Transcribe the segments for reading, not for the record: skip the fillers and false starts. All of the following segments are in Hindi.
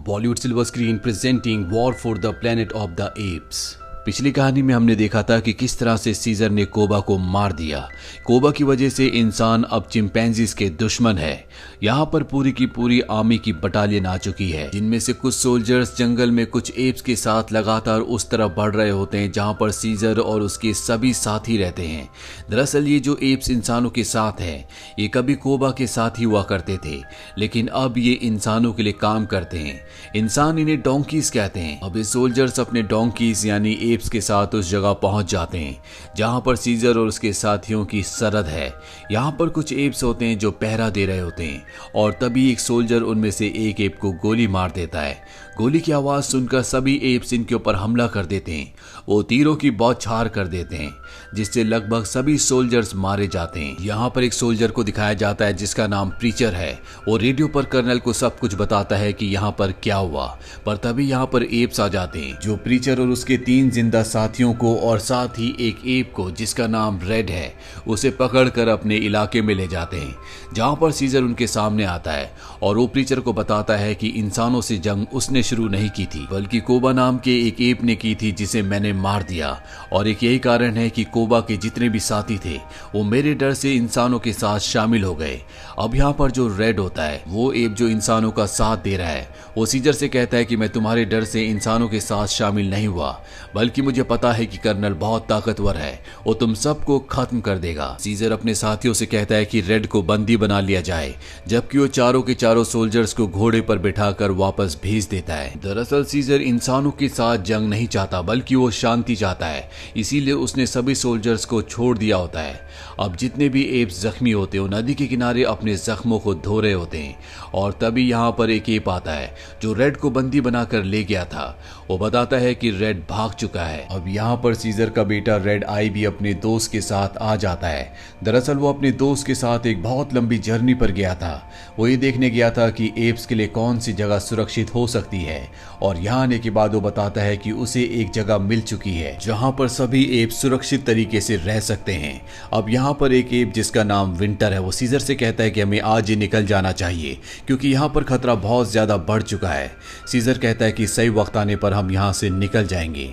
Bollywood silver screen presenting war for the planet of the apps. पिछली कहानी में हमने देखा था कि किस तरह से सीजर ने कोबा को मार दिया। कोबा की वजह से इंसान अब चिंपैंजीज के दुश्मन है। यहाँ पर पूरी की पूरी आर्मी की बटालियन आ चुकी है, जिनमें से कुछ सोल्जर्स जंगल में कुछ एप्स के साथ लगातार उस तरफ बढ़ रहे होते हैं जहाँ पर सीजर और उसके सभी साथी रहते हैं। दरअसल ये जो एप्स इंसानों के साथ है, ये कभी कोबा के साथ ही हुआ करते थे, लेकिन अब ये इंसानों के लिए काम करते हैं। इंसान इन्हें डोंकीज कहते हैं। अब ये सोल्जर्स अपने डोंकीज यानी एप्स के साथ उस जगह पहुंच जाते हैं जहां पर सीजर और उसके साथियों की सरहद है। यहां पर कुछ एप्स होते हैं जो पहरा दे रहे होते हैं और तभी एक सोल्जर उनमें से एक एप को गोली मार देता है। गोली की आवाज सुनकर सभी एप्स इनके ऊपर हमला कर देते हैं। वो तीरों की बौछार कर देते हैं, जिससे लगभग सभी सोल्जर्स मारे जाते हैं। यहाँ पर एक सोल्जर को दिखाया जाता है जिसका नाम प्रीचर है। वो रेडियो पर कर्नल को सब कुछ बताता है कि यहाँ पर क्या हुआ, पर तभी यहाँ पर एप्स आ जाते हैं जो प्रीचर और उसके 3 जिंदा साथियों को और साथ ही एक एप को जिसका नाम रेड है उसे पकड़कर अपने इलाके में ले जाते हैं, जहाँ पर सीजर उनके सामने आता है और वो प्रीचर को बताता है कि इंसानों से जंग उसने शुरू नहीं की थी, बल्कि कोबा नाम के एक एप ने की थी जिसे मैंने मार दिया। और एक यही कारण है कि कोबा के जितने भी साथी थे वो मेरे डर से इंसानों के साथ शामिल हो गए। अब यहाँ पर जो रेड होता है, वो एप जो इंसानों का साथ दे रहा है, वो सीजर से कहता है कि मैं तुम्हारे डर से इंसानों के साथ शामिल नहीं हुआ, बल्कि मुझे पता है कि कर्नल बहुत ताकतवर है, वो तुम सबको खत्म कर देगा। सीजर अपने साथियों से कहता है कि रेड को बंदी बना लिया जाए, जबकि वो चारों के चारों सोल्जर्स को घोड़े पर बिठाकर वापस भेज देता है। दरअसल सीजर इंसानों के साथ जंग नहीं चाहता, बल्कि वो शांति चाहता है, इसीलिए उसने सभी सोल्जर्स को छोड़ दिया होता है। अब जितने भी एप्स जख्मी होते हैं नदी के किनारे अपने जख्मों को धो रहे होते हैं और तभी यहाँ पर एक एप आता है जो रेड को बंदी बनाकर ले गया था। वो बताता है कि रेड भाग चुका है। अब यहाँ पर सीजर का बेटा रेड आई भी अपने दोस्त के साथ आ जाता है। दरअसल वो अपने दोस्त के साथ एक बहुत लंबी जर्नी पर गया था। वो ये देखने गया था कि एप्स के लिए कौन सी जगह सुरक्षित हो सकती है, और यहाँ आने के बाद वो बताता है कि उसे एक जगह मिल चुकी है जहाँ पर सभी एप्स सुरक्षित तरीके से रह सकते हैं। अब यहाँ पर एक एप जिसका नाम विंटर है, वो सीजर से कहता है कि हमें आज ही निकल जाना चाहिए क्योंकि यहाँ पर खतरा बहुत ज्यादा बढ़ चुका है। सीजर कहता है कि सही वक्त आने पर हम यहाँ से निकल जाएंगे।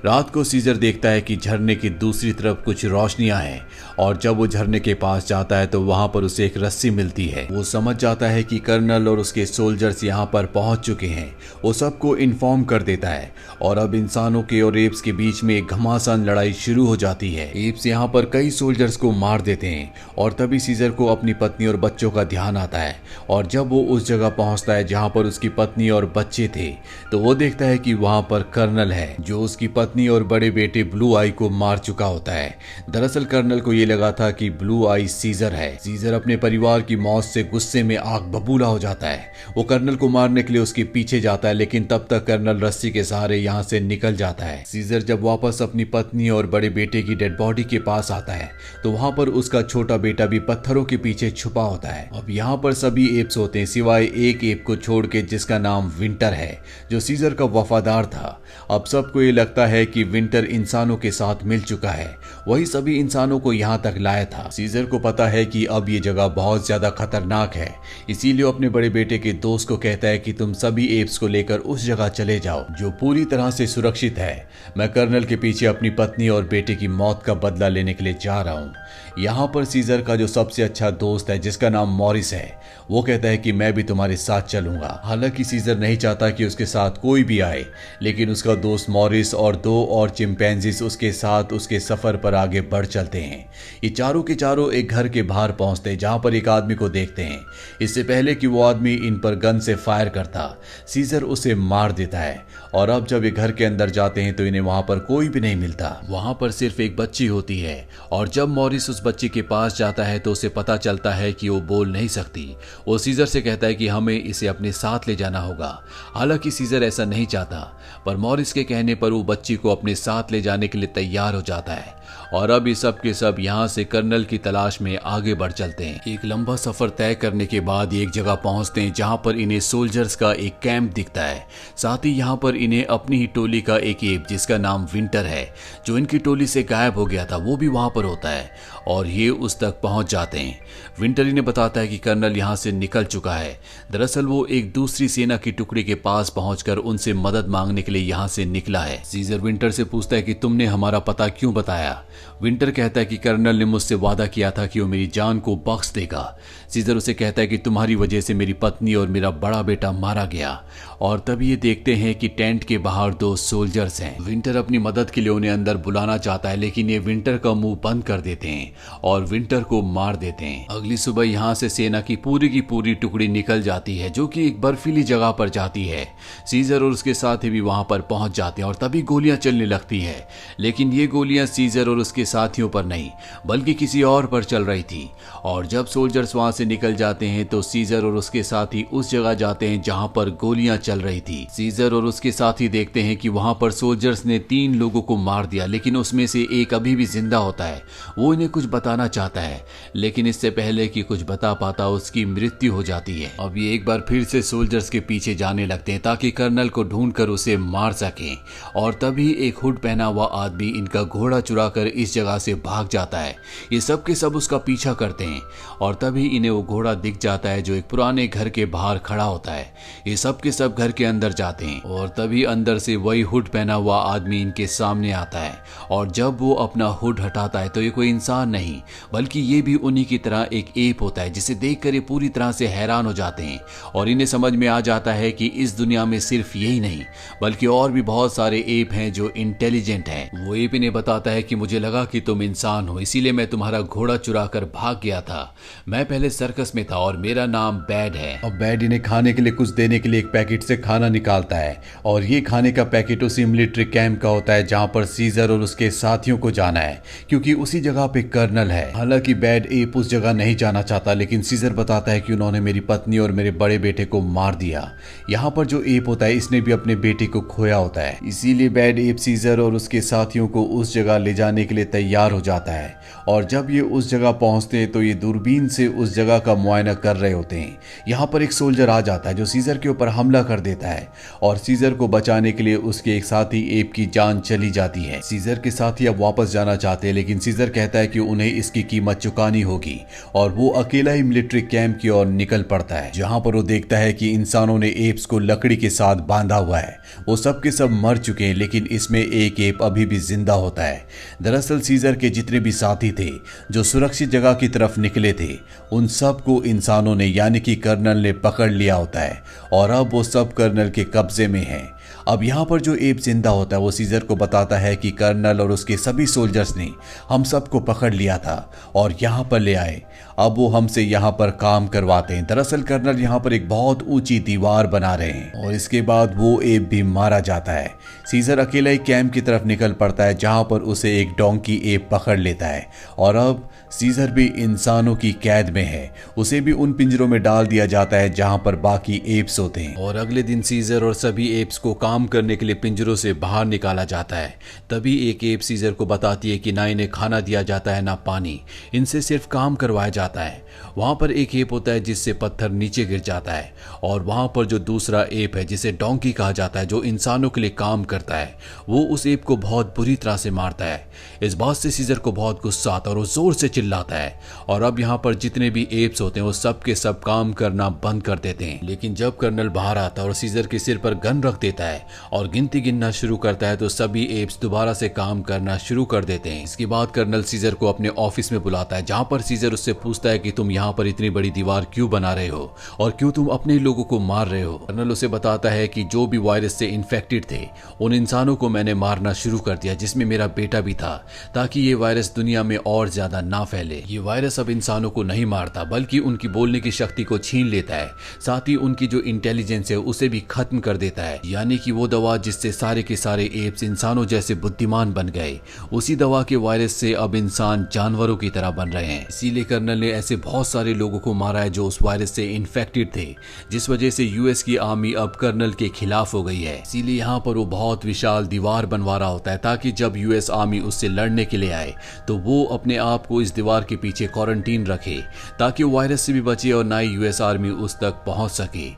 रात को सीजर देखता है कि झरने की दूसरी तरफ कुछ रोशनियां हैं और जब वो झरने के पास जाता है तो वहां पर उसे एक रस्सी मिलती है। वो समझ जाता है कि कर्नल और उसके सोल्जर्स यहाँ पर पहुंच चुके हैं। वो सबको इन्फॉर्म कर देता है और अब इंसानों के और एप्स के बीच में एक घमासान लड़ाई शुरू हो जाती है। एप्स यहाँ पर कई सोल्जर्स को मार देते हैं और तभी सीजर को अपनी पत्नी और बच्चों का ध्यान आता है और जब वो उस जगह पहुंचता है जहाँ पर उसकी पत्नी और बच्चे थे तो वो देखता है कि वहां पर कर्नल है जो उसकी पत्नी और बड़े बेटे ब्लू आई को मार चुका होता है। दरअसल कर्नल को ये लगा था कि ब्लू आई सीजर है। सीजर अपने परिवार की मौत से गुस्से में आग बबूला हो जाता है। वो कर्नल को मारने के लिए उसके पीछे जाता है, लेकिन तब तक कर्नल रस्सी के सहारे यहाँ से निकल जाता है। सीजर जब वापस अपनी पत्नी और बड़े बेटे की डेड बॉडी के पास आता है तो वहां पर उसका छोटा बेटा भी पत्थरों के पीछे छुपा होता है। अब यहाँ पर सभी एप्स होते हैं सिवाय एक एप को छोड़ के जिसका नाम विंटर है, जो सीजर का वफादार था। अब सबको ये लगता है कि विंटर इंसानों के साथ मिल चुका है, वही सभी इंसानों को यहाँ तक लाया था। सीजर को पता है कि अब ये जगह बहुत ज्यादा खतरनाक है, इसीलिए अपने बड़े बेटे के दोस्त को कहता है कि तुम सभी एप्स को लेकर उस जगह चले जाओ जो पूरी तरह से सुरक्षित है। मैं कर्नल के पीछे अपनी पत्नी और बेटे की मौत का बदला लेने के लिए जा रहा हूँ। यहाँ पर सीजर का जो सबसे अच्छा दोस्त है जिसका नाम मॉरिस है, वो कहता है कि मैं भी तुम्हारे साथ चलूंगा। हालांकि सीजर नहीं चाहता कि उसके साथ कोई भी आए, लेकिन उसका दोस्त मॉरिस और 2 और चिंपैंजीज उसके साथ उसके सफर पर आगे बढ़ चलते हैं। ये चारों के चारों एक घर के बाहर पहुंचते हैं जहां पर एक आदमी को देखते हैं। इससे पहले कि वो आदमी इन पर गन से फायर करता, सीजर उसे मार देता है। और अब जब ये घर के अंदर जाते हैं तो इन्हें वहां पर कोई भी नहीं मिलता। वहां पर सिर्फ एक बच्ची होती है और जब मॉरिस उस बच्ची के पास जाता है तो उसे पता चलता है कि वो बोल नहीं सकती। वो सीजर से कहता है कि हमें इसे अपने साथ ले जाना होगा। हालांकि सीजर ऐसा नहीं चाहता, पर मॉरिस के कहने पर वो बच्ची को अपने साथ ले जाने के लिए तैयार हो जाता है। और अब ये सब के सब यहाँ से कर्नल की तलाश में आगे बढ़ चलते हैं। एक लंबा सफर तय करने के बाद एक जगह पहुंचते हैं जहाँ पर इन्हें सोल्जर्स का एक कैंप दिखता है। साथ ही यहाँ पर इन्हें अपनी ही टोली का एक एप जिसका नाम विंटर है, जो इनकी टोली से गायब हो गया था, वो भी वहां पर होता है और ये उस तक पहुंच जाते हैं। विंटर इन्हें बताता है कि कर्नल यहाँ से निकल चुका है। दरअसल वो एक दूसरी सेना की टुकड़ी के पास पहुंचकर उनसे मदद मांगने के लिए यहाँ से निकला है। सीजर विंटर से पूछता है कि तुमने हमारा पता क्यों बताया। विंटर कहता है कि कर्नल ने मुझसे वादा किया था कि वो मेरी जान को बख्श देगा। सीजर उसे कहता है कि तुम्हारी वजह से मेरी पत्नी और मेरा बड़ा बेटा मारा गया। और तभी ये देखते हैं कि टेंट के बाहर 2 सोल्जर्स हैं। विंटर अपनी मदद के लिए उन्हें अंदर बुलाना चाहता है, लेकिन ये विंटर का मुंह बंद कर देते हैं और विंटर को मार देते हैं। अगली सुबह यहाँ से सेना की पूरी टुकड़ी निकल जाती है, जो कि एक बर्फीली जगह पर जाती है। सीजर और उसके साथी भी वहां पर पहुंच जाते हैं और तभी गोलियां चलने लगती है, लेकिन ये गोलियां सीजर और उसके साथियों पर नहीं बल्कि किसी और पर चल रही थी। और जब सोल्जर्स वहां से निकल जाते हैं तो सीजर और उसके साथी उस जगह जाते हैं जहां पर गोलियां चल रही थी। सीजर और उसके साथी देखते हैं कि वहां पर सोल्जर्स ने 3 लोगों को मार दिया, लेकिन उसमें से एक अभी भी जिंदा होता है। वो इन्हें कुछ बताना चाहता है, लेकिन इससे पहले कि कुछ बता पाता उसकी मृत्यु हो जाती है। अब ये एक बार फिर से सोल्जर्स के पीछे जाने लगते हैं ताकि कर्नल को ढूंढकर उसे मार सकें। और तभी एक हुड पहना हुआ आदमी इनका घोड़ा चुराकर इस जगह से भाग जाता है। ये सब के सब उसका पीछा करते हैं और तभी इन्हें वो घोड़ा दिख जाता है जो एक पुराने घर के बाहर खड़ा होता है। ये सब के सब घर के अंदर जाते हैं और तभी अंदर से वही हुड पहना हुआ आदमी इनके सामने आता है। और जब वो अपना हुड हटाता है तो ये कोई इंसान नहीं बल्कि ये भी उन्हीं की तरह एक एप होता है, जिसे देखकर ये पूरी तरह से हैरान हो जाते हैं। और इन्हें समझ में आ जाता है कि इस दुनिया में सिर्फ यही नहीं बल्कि और भी बहुत सारे एप हैं जो इंटेलिजेंट हैं। वो एप इन्हें बताता है कि मुझे लगा कि तुम इंसान हो, इसीलिए मैं तुम्हारा घोड़ा चुरा कर भाग गया था। मैं पहले सर्कस में था और मेरा नाम बैड है। अब बैड इन्हें खाने के लिए कुछ देने के लिए एक पैकेट से खाना निकालता है और ये खाने का पैकेट उसी मिलिट्री कैंप का होता है जहां पर सीजर और उसके साथियों को जाना है, क्योंकि उसी जगह पे कर्नल है। हालांकि बैड एप उस जगह नहीं जाना चाहता, लेकिन सीजर बताता है कि उन्होंने मेरी पत्नी और मेरे बड़े बेटे को मार दिया। यहाँ पर जो एप होता है इसने भी अपने बेटे को खोया होता है, इसीलिए बैड एप सीजर और उसके साथियों को उस जगह ले जाने के लिए तैयार हो जाता है। और जब ये उस जगह पहुंचते हैं तो ये दूरबीन से उस जगह का मुआयना कर रहे होते हैं। यहाँ पर एक सोल्जर आ जाता है जो सीजर के ऊपर हमला कर देता है और सीजर को बचाने के लिए उसके एक साथी एप की जान चली जाती है। सीजर के साथी अब वापस जाना चाहते हैं, लेकिन सीजर कहता है कि उन्हें इसकी कीमत चुकानी होगी और वो अकेला ही मिलिट्री कैंप की ओर निकल पड़ता है, जहां पर वो देखता है कि इंसानों ने एप्स को लकड़ी के साथ बांधा हुआ है। वो सब के सब मर चुके हैं, लेकिन इसमें एक एप अभी भी जिंदा होता है। दरअसल सीजर के जितने भी साथी थे जो सुरक्षित जगह की तरफ निकले थे, उन सब को इंसानों ने यानी कि कर्नल ने पकड़ लिया होता है और अब वो सब कर्नल के कब्जे में हैं। अब यहाँ पर जो एप जिंदा होता है वो सीजर को बताता है कि कर्नल और उसके सभी सोल्जर्स ने हम सबको पकड़ लिया था और यहाँ पर ले आए। अब वो हमसे यहाँ पर काम करवाते हैं। दरअसल कर्नल यहाँ पर एक बहुत ऊंची दीवार बना रहे हैं और इसके बाद वो एप भी मारा जाता है। सीजर अकेला ही कैंप की तरफ निकल पड़ता है जहाँ पर उसे एक डोंकी एप पकड़ लेता है और अब सीजर भी इंसानों की कैद में है। उसे भी उन पिंजरों में डाल दिया जाता है जहाँ पर बाकी एप्स होते हैं। और अगले दिन सीजर और सभी एप्स को काम करने के लिए पिंजरों से बाहर निकाला जाता है। तभी एक एप सीजर को बताती है कि ना इन्हें खाना दिया जाता है ना पानी, इनसे सिर्फ काम करवाया जाता है। वहां पर एक एप होता है जिससे पत्थर नीचे गिर जाता है और वहां पर जो दूसरा एप है जिसे डोंकी कहा जाता है जो इंसानों के लिए काम करता है, वो उस एप को बहुत बुरी तरह से मारता है। इस बात से सीजर को बहुत गुस्सा आता है और वो जोर से चिल्लाता है और अब यहाँ पर जितने भी एप्स होते हैं वो सब के सब काम करना बंद कर देते हैं। लेकिन जब कर्नल बाहर आता है और सीजर के सिर पर गन रख देता है और गिनती गिनना शुरू करता है तो सभी एप्स दोबारा से काम करना शुरू कर देते हैं। इसके बाद कर्नल सीजर को अपने ऑफिस में बुलाता है जहां पर सीजर उससे पूछता है कि तुम यहाँ पर इतनी बड़ी दीवार क्यों बना रहे हो और क्यों तुम अपने लोगों को मार रहे हो। कर्नल उसे बताता है कि जो भी वायरस से इन्फेक्टेड थे उन इंसानों को मैंने मारना शुरू कर दिया, जिसमें मेरा बेटा भी था, ताकि ये वायरस दुनिया में और ज्यादा ना फैले। ये वायरस अब इंसानों को नहीं मारता बल्कि उनकी बोलने की शक्ति को छीन लेता है, साथ ही उनकी जो इंटेलिजेंस है उसे भी खत्म कर देता है। यानी यानी कि वो दवा जिससे सारे के सारे एप्स इंसानों जैसे बुद्धिमान बन गए, उसी दवा के वायरस से अब इंसान जानवरों की तरह बन रहे हैं। इसीलिए कर्नल ने ऐसे बहुत सारे लोगों को मारा है जो उस वायरस से इन्फेक्टेड थे, जिस वजह से यूएस की आर्मी अब कर्नल के खिलाफ हो गई है। इसीलिए यहाँ पर वो बहुत विशाल दीवार बनवा रहा होता है ताकि जब यूएस आर्मी उससे लड़ने के लिए आए तो वो अपने आप को इस दीवार के पीछे क्वारंटीन रखे, ताकि वो वायरस से भी बचे और ना ही यूएस आर्मी उस तक पहुंच सके।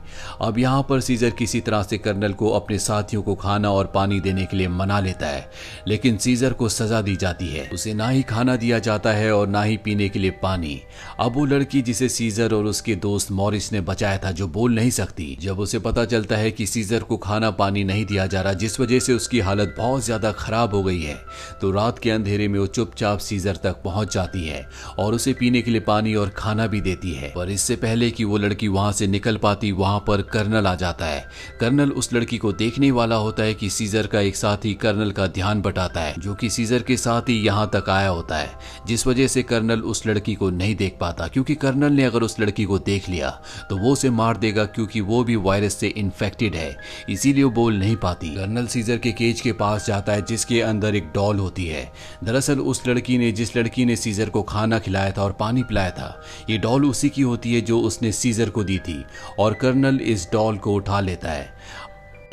अब यहाँ पर सीजर किसी तरह से कर्नल को अपने साथियों को खाना और पानी देने के लिए मना लेता है, लेकिन सीजर को सजा दी जाती है। उसे ना ही खाना दिया जाता है और ना ही पीने के लिए पानी। अब वो लड़की जिसे सीजर और उसके दोस्त मॉरिस ने बचाया था, जो बोल नहीं सकती, जब उसे पता चलता है कि सीजर को खाना पानी नहीं दिया जा रहा, जिस वजह से उसकी हालत बहुत ज्यादा खराब हो गई है, तो रात के अंधेरे में वो चुपचाप सीजर तक पहुंच जाती है और उसे पीने के लिए पानी और खाना भी देती है। पर इससे पहले कि वो लड़की वहां से निकल पाती, वहां पर कर्नल आ जाता है। कर्नल उस लड़की को देखने वाला होता है कि सीजर का एक साथी कर्नल का ध्यान बटाता है, जो कि सीजर के साथ ही यहाँ तक आया होता है, जिस वजह से कर्नल उस लड़की को नहीं देख पाता, क्योंकि कर्नल ने अगर उस लड़की को देख लिया तो वो उसे मार देगा, क्योंकि वो भी वायरस से इन्फेक्टेड है, इसीलिए वो बोल नहीं पाती। कर्नल सीजर के केज के पास जाता है जिसके अंदर एक डॉल होती है। दरअसल उस लड़की ने, जिस लड़की ने सीजर को खाना खिलाया था और पानी पिलाया था, ये डॉल उसी की होती है जो उसने सीजर को दी थी, और कर्नल इस डॉल को उठा लेता है।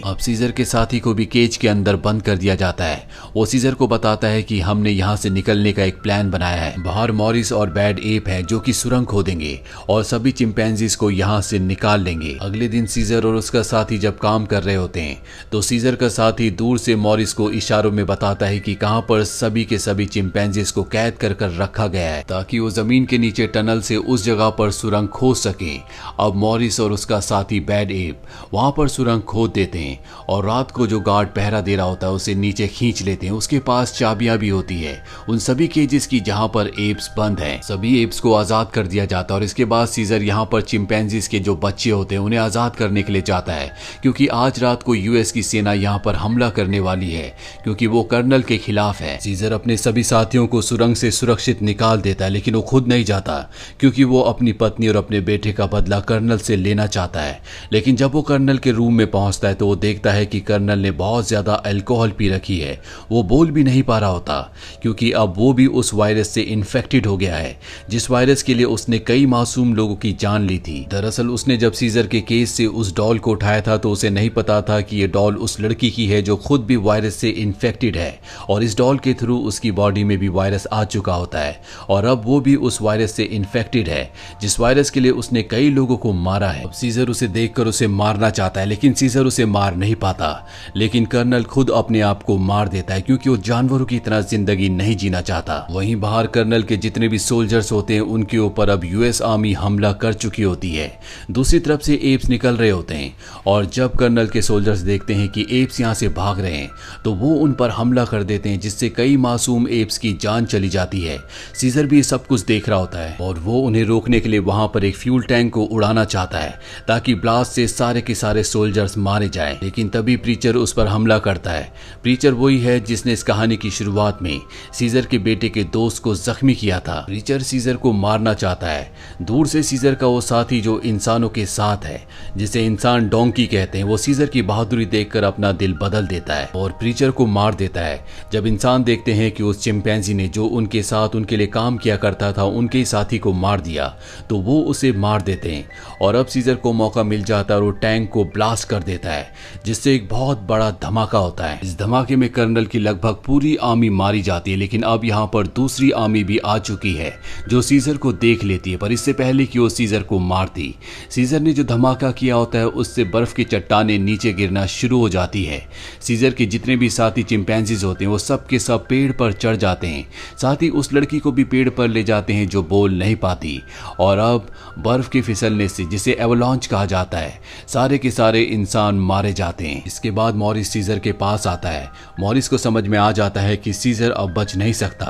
अब सीजर के साथी को भी केज के अंदर बंद कर दिया जाता है। वो सीजर को बताता है कि हमने यहाँ से निकलने का एक प्लान बनाया है। बाहर मॉरिस और बैड एप है जो कि सुरंग खोदेंगे और सभी चिंपैंजीज को यहाँ से निकाल लेंगे। अगले दिन सीजर और उसका साथी जब काम कर रहे होते हैं तो सीजर का साथी दूर से मॉरिस को इशारों में बताता है कि कहाँ पर सभी के सभी चिंपैंजीज को कैद कर कर रखा गया है, ताकि वो जमीन के नीचे टनल से उस जगह पर सुरंग खोद सके। अब मॉरिस और उसका साथी बैड एप वहां पर सुरंग खोद देते हैं और रात को जो गार्ड पहरा दे रहा होता है उसे नीचे खींच लेते हैं। उसके पास चाबियां भी होती है उन सभी केजेस की जहां पर एप्स बंद हैं। सभी एप्स को आजाद कर दिया जाता है और इसके बाद सीजर यहां पर चिंपैंजीज के जो बच्चे होते हैं उन्हें आजाद करने के लिए जाता है, क्योंकि आज रात को यूएस की सेना यहां पर हमला करने वाली है, क्योंकि वो कर्नल के खिलाफ है। सीजर अपने सभी साथियों को सुरंग से सुरक्षित निकाल देता है, लेकिन वो खुद नहीं जाता, क्योंकि वो अपनी पत्नी और अपने बेटे का बदला कर्नल से लेना चाहता है। लेकिन जब वो कर्नल के रूम में पहुंचता है तो वो देखता है कि कर्नल ने बहुत ज्यादा अल्कोहल पी रखी है। वो बोल भी नहीं पा रहा होता, क्योंकि अब वो भी उस वायरस से इन्फेक्टेड हो गया है, जिस वायरस के लिए उसने कई मासूम लोगों की जान ली थी। दरअसल उसने जब सीजर के केस से उस डॉल को उठाया था तो उसे नहीं पता था कि ये डॉल उस लड़की की है जो खुद भी वायरस से इन्फेक्टेड है, और इस डॉल के थ्रू उसकी बॉडी में भी वायरस आ चुका होता है, और अब वो भी उस वायरस से इन्फेक्टेड है, जिस वायरस के लिए उसने कई लोगों को मारा है। अब सीजर उसे देखकर उसे मारना चाहता है, लेकिन सीजर उसे मार नहीं पाता। लेकिन कर्नल खुद अपने आप को मार देता है, क्योंकि वो जानवरों की तरह जिंदगी नहीं जीना चाहता। वहीं बाहर कर्नल के जितने भी सोल्जर्स होते हैं उनके ऊपर अब यूएस आर्मी हमला कर चुकी होती है। दूसरी तरफ से एप्स निकल रहे होते हैं, और जब कर्नल के सोल्जर्स देखते हैं कि एप्स यहाँ से भाग रहे हैं तो वो उन पर हमला कर देते हैं, जिससे कई मासूम एप्स की जान चली जाती है। सीजर भी सब कुछ देख रहा होता है और वो उन्हें रोकने के लिए वहां पर एक फ्यूल टैंक को उड़ाना चाहता है, ताकि ब्लास्ट से सारे के सारे सोल्जर्स मारे जाएं। लेकिन तभी प्रीचर उस पर हमला करता है। प्रीचर वही है जिसने इस कहानी की शुरुआत में सीजर के बेटे के दोस्त को जख्मी किया था। प्रीचर सीजर को मारना चाहता है। दूर से सीजर का वो साथी जो इंसानों के साथ है, जिसे इंसान डोंकी कहते हैं, वो सीजर की बहादुरी देखकर अपना दिल बदल देता है और प्रीचर को मार देता है। जब इंसान देखते हैं कि उस चिंपैंजी ने जो उनके साथ उनके लिए काम किया करता था उनके साथी को मार दिया, तो वो उसे मार देते हैं। और अब सीजर को मौका मिल जाता है और वो टैंक को ब्लास्ट कर देता है, जिससे एक बहुत बड़ा धमाका होता है। इस धमाके में कर्नल की लगभग पूरी आर्मी मारी जाती है, लेकिन अब यहाँ पर दूसरी आर्मी भी आ चुकी है जो सीजर को देख लेती है। पर इससे पहले कि वो सीजर को मारती, सीजर ने जो धमाका किया होता है उससे बर्फ की चट्टानें नीचे गिरना शुरू हो जाती है। सीजर के जितने भी साथी चिंपैंजीज होते हैं वो सब के सब पेड़ पर चढ़ जाते हैं, साथ ही उस लड़की को भी पेड़ पर ले जाते हैं जो बोल नहीं पाती। और अब बर्फ के फिसलने से, जिसे एवलांच कहा जाता है, सारे के सारे इंसान मारे जाते हैं। इसके बाद मॉरिस सीजर के पास आता है। मॉरिस को समझ में आ जाता है कि सीजर अब बच नहीं सकता।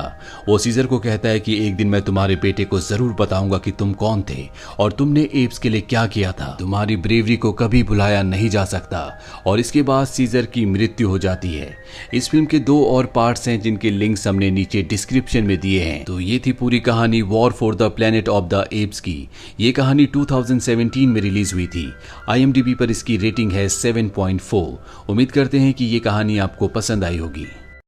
वो सीजर को कहता है कि एक दिन मैं तुम्हारे बेटे को जरूर बताऊंगा कि तुम कौन थे और तुमने एप्स के लिए क्या किया था। तुम्हारी ब्रेवरी को कभी भुलाया नहीं जा सकता। और इसके बाद सीजर की मृत्यु हो जाती है। इस फिल्म के 2 और पार्ट्स हैं जिनके लिंक्स हमने नीचे डिस्क्रिप्शन में दिए हैं। तो ये थी पूरी कहानी war for the planet of the apps की। ये कहानी 2017 में रिलीज हुई थी। IMDb पर इसकी रेटिंग है 7. 2.4। उम्मीद करते हैं कि ये कहानी आपको पसंद आई होगी।